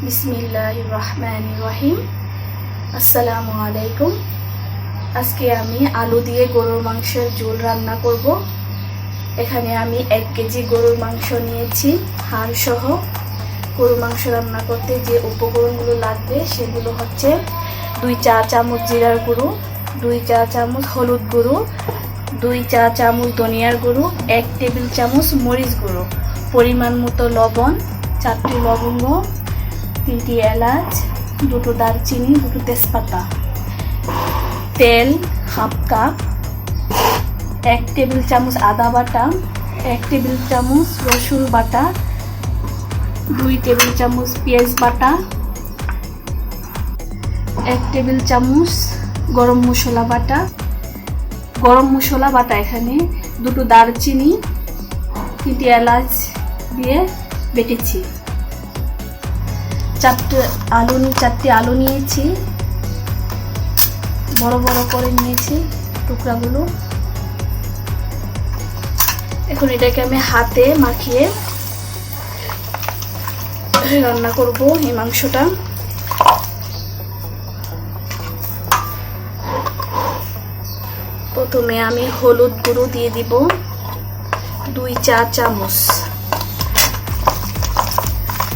বিসমিল্লাহির রহমানির রহিম। আসসালামু আলাইকুম। আজকে আমি আলু দিয়ে গরুর মাংসের ঝোল রান্না করব। এখানে আমি 1 কেজি গরুর মাংস নিয়েছি, হাড় সহ। গরুর মাংস রান্না করতে যে উপকরণগুলো লাগবে সেগুলো হচ্ছে 2 চা চামচ জিরার গুঁড়ো, 2 চা চামচ হলুদ গুঁড়ো, 2 চা চামচ ধনিয়ার গুঁড়ো, 1 টেবিল চামচ মরিচ গুঁড়ো, পরিমাণ মতো লবণ, 4টি লবঙ্গ, 3টি এলাচ, 2টো দারচিনি, 2টো তেজপাতা, তেল হাফ কাপ, 1 টেবিল চামচ আদা বাটা, 1 টেবিল চামচ রসুন বাটা, 2 টেবিল চামচ পেঁয়াজ বাটা, 1 টেবিল চামচ গরম মশলা বাটা। এখানে 2টো দারচিনি, 3টি এলাচ দিয়ে বেটেছি। 4টি আলু নিয়েছি, বড় বড় করে নিয়েছি টুকরাগুলো। এখন এটাকে আমি হাতে মাখিয়ে রান্না করব এই মাংসটা। প্রথমে আমি হলুদ গুঁড়ো দিয়ে দিব 2 চা চামচ।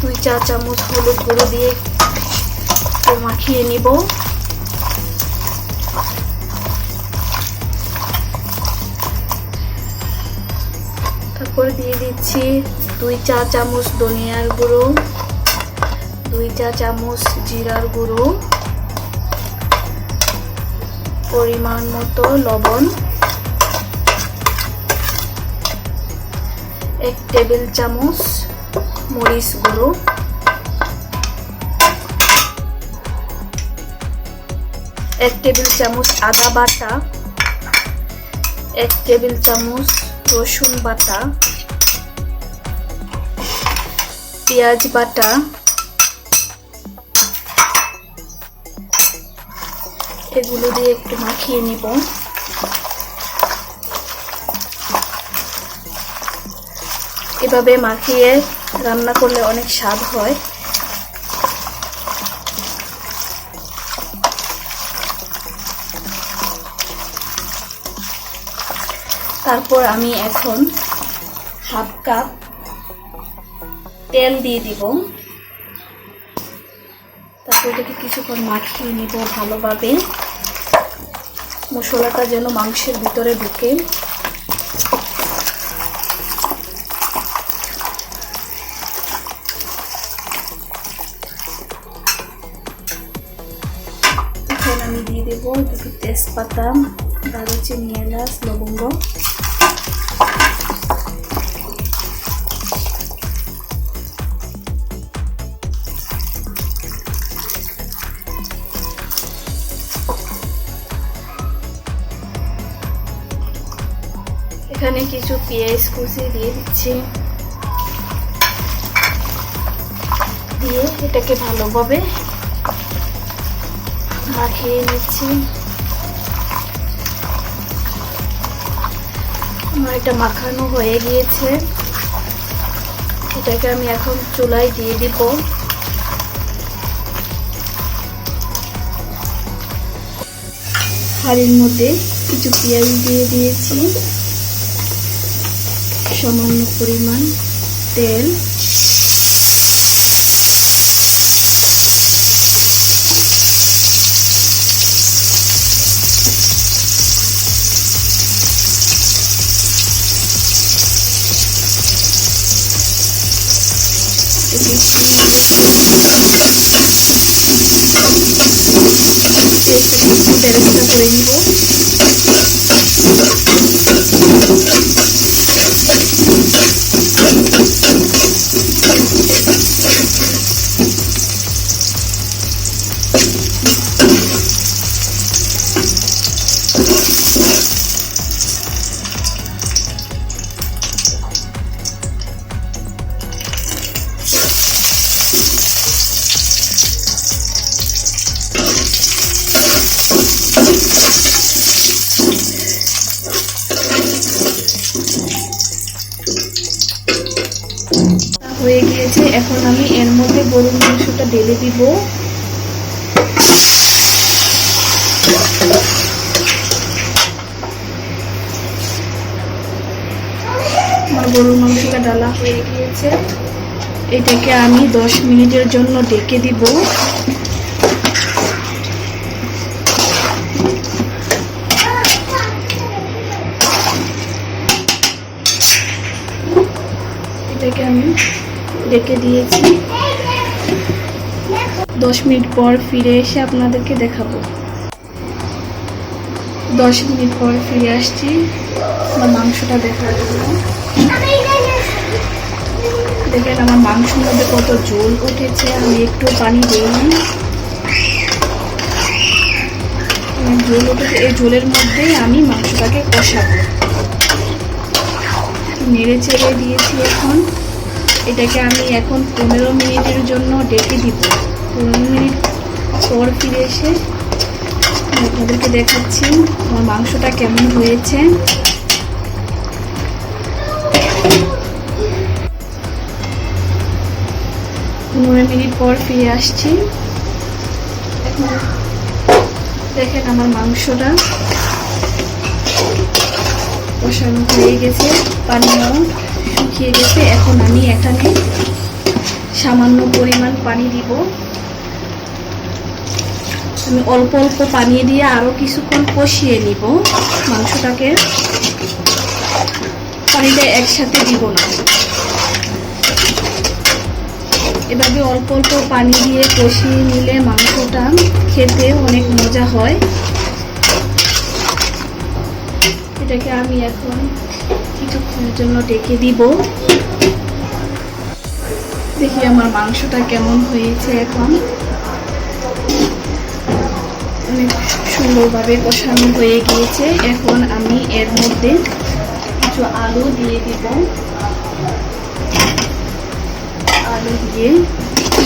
2 চা চামচ হলুদ গুঁড়ো দিয়ে মাখিয়ে নিব। তারপরে দিয়ে দিচ্ছি 2 চা চামচ ধনিয়ার গুঁড়ো, 2 চা চামচ জিরার গুঁড়ো, পরিমাণ মতো লবণ, 1 টেবিল চামচ মরিচ গুঁড়ো, 1 টেবিল চামচ আদা বাটা, 1 টেবিল চামচ রসুন বাটা, পেঁয়াজ বাটা, এগুলো দিয়ে একটু মাখিয়ে নিব। এভাবে মাখিয়ে রান্না করলে অনেক স্বাদ হয়। তারপর আমি এখন হাফ কাপ তেল দিয়ে দিব। তারপর এটাকে কিছুক্ষণ মাখিয়ে নিব ভালোভাবে, মশলাটা যেন মাংসের ভিতরে ঢুকে। এখন আমি দিয়ে দেব 2টো তেজপাতা, দারুচিনি, এলাচ, লবঙ্গ। এখানে কিছু পেঁয়াজ কুচি দিয়ে দিচ্ছি, দিয়ে এটাকে ভালোভাবে মাখিয়ে নিচ্ছি। আমার এটা মাখানো হয়ে গিয়েছে। এটাকে আমি এখন চুলায় দিয়ে দিব। হাঁড়ির মধ্যে কিছু পেঁয়াজ দিয়ে দিয়েছি, সামান্য পরিমাণ তেল, দিচ্ছি বেরেস্তা করে নিব। হয়ে গিয়েছে, এখন আমি এর মধ্যে গরুর মাংসটা ঢেলে দিব। আমার গরুর মাংসটা ডালা হয়ে গিয়েছে, এটাকে আমি 10 মিনিটের জন্য ঢেকে দিব। এটাকে আমি ঢেকে দিয়েছি। 10 মিনিট পর ফিরে এসে আপনাদেরকে দেখাবো। 10 মিনিট পর ফিরে আসছি, আমার মাংসটা দেখা গেল। দেখেন আমার মাংসের মধ্যে কত ঝোল উঠেছে, আমি একটু পানি দিইনি। ঝোল উঠেছে, এই ঝোলের মধ্যে আমি মাংসটাকে কষাবো। নেড়ে চেড়ে দিয়েছি। এখন এটাকে আমি এখন 15 মিনিটের জন্য ঢেকে দিব। 15 মিনিট পর ফিরে এসে আপনাদেরকে দেখাচ্ছি আমার মাংসটা কেমন হয়েছে। 15 মিনিট পর ফিরে আসছি। এখন দেখেন আমার মাংসটা কষানো হয়ে গেছে, পানিও শুকিয়ে গেছে। এখন আমি এখানে সামান্য পরিমাণ পানি দিব। আমি অল্প অল্প পানি দিয়ে আরো কিছুক্ষণ কষিয়ে নিব মাংসটাকে। পানিটা একসাথে দিব না, এভাবে অল্প অল্প পানি দিয়ে কষিয়ে নিলে মাংসটা খেতে অনেক মজা হয়। এটাকে আমি এখন কিছুক্ষণের জন্য ঢেকে দিব। দেখি আমার মাংসটা কেমন হয়েছে। এখন অনেক সুন্দরভাবে কষানো হয়ে গিয়েছে। এখন আমি এর মধ্যে কিছু আলু দিয়ে দিব। আলু দিয়ে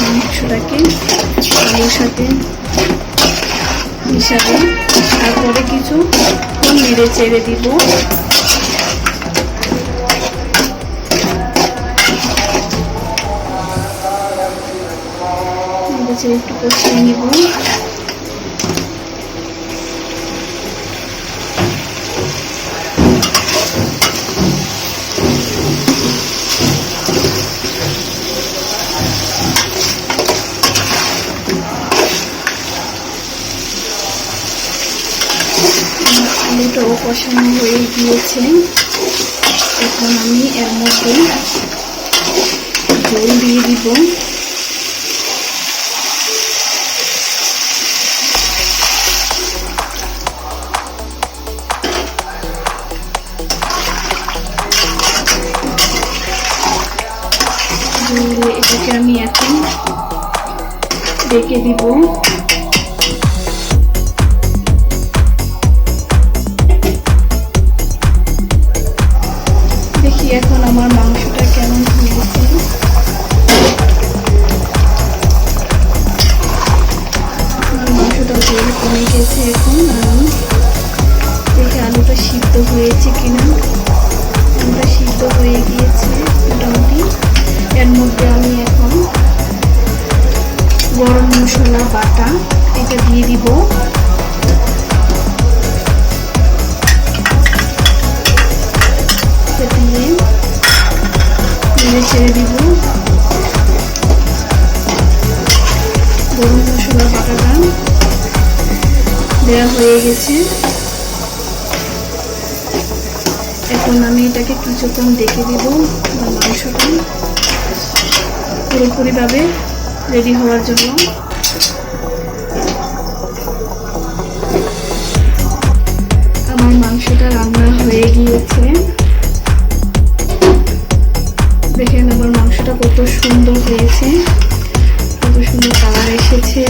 মাংসটাকে আলুর সাথে মিশাবো, তারপরে কিছু নেড়ে চেড়ে দিব। একটু কষিয়ে নিব। আলুটাও কষানো হয়ে গিয়েছে। এখন আমি এর মধ্যে ঝোল দিয়ে দিব। এটাকে আমি এখন ঢেকে দিব। দেখি এখন আমার মাংসটা কেমন হয়েছে। আমার মাংসটা ঝোল কমে গেছে। এখন আমি দেখি আলুটা সিদ্ধ হয়েছে কিনা। আলুটা সিদ্ধ হয়ে গিয়েছে মোটামুটি। এর মধ্যে আমি এখন গরম মশলা বাটা এটা দিয়ে দিব। দিয়ে নেড়ে ছেড়ে দিব। গরম মশলা বাটাটা দেওয়া হয়ে গেছে। এখন আমি এটাকে কিছুক্ষণ ঢেকে দিব। মাংসটা পুরোপুরিভাবে রেডি হওয়ার জন্য। আমার মাংসটা রান্না হয়ে গিয়েছে। দেখেন আমার মাংসটা কত সুন্দর হয়েছে, কত সুন্দর কালার এসেছে।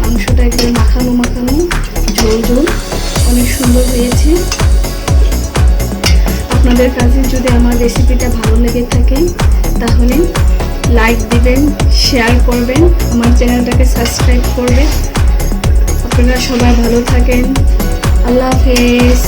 মাংসটা একদম মাখানো মাখানো, ঝোল ঝোল, অনেক সুন্দর হয়েছে। আপনাদের কাছে যদি আমার রেসিপিটা ভালো লেগে থাকে তাহলে লাইক দিবেন, শেয়ার করবেন, আমার চ্যানেলটাকে সাবস্ক্রাইব করবেন। আপনারা সবাই ভালো থাকেন। আল্লাহ হাফেজ।